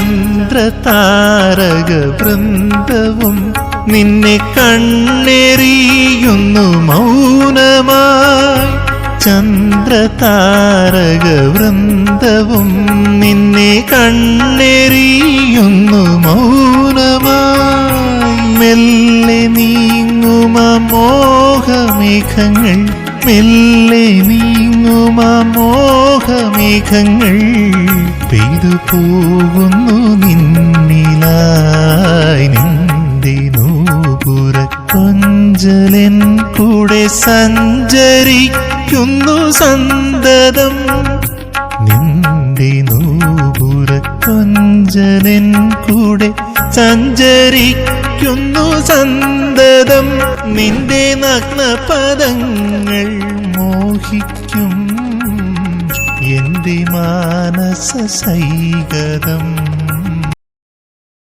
ചന്ദ്രതാരക വൃന്ദവും നിന്നെ കണ്ണെറിയുന്നു മൗനമായി. ചന്ദ്രതാരക വൃന്ദവും നിന്നെ കണ്ണെറിയുന്നു മൗനമായി. മെല്ലെ നീങ്ങുമ മോഹമേഘങ്ങൾ, മെല്ലെ നീങ്ങുമ മോഹമേഘങ്ങൾ, പെയ്തു പോകുന്നു നിന്നിലായി. നിന്റെ നൂപുര കൊഞ്ചലൻ കൂടെ സഞ്ചരിക്കുന്നു സന്തതം. നിന്റെ നൂപുര കൊഞ്ചലൻ കൂടെ സഞ്ചരിക്കുന്നു സന്തതം. നിന്റെ നഗ്നപദങ്ങൾ മോഹിക്കും എന്റെ മാനസ സൈകതം.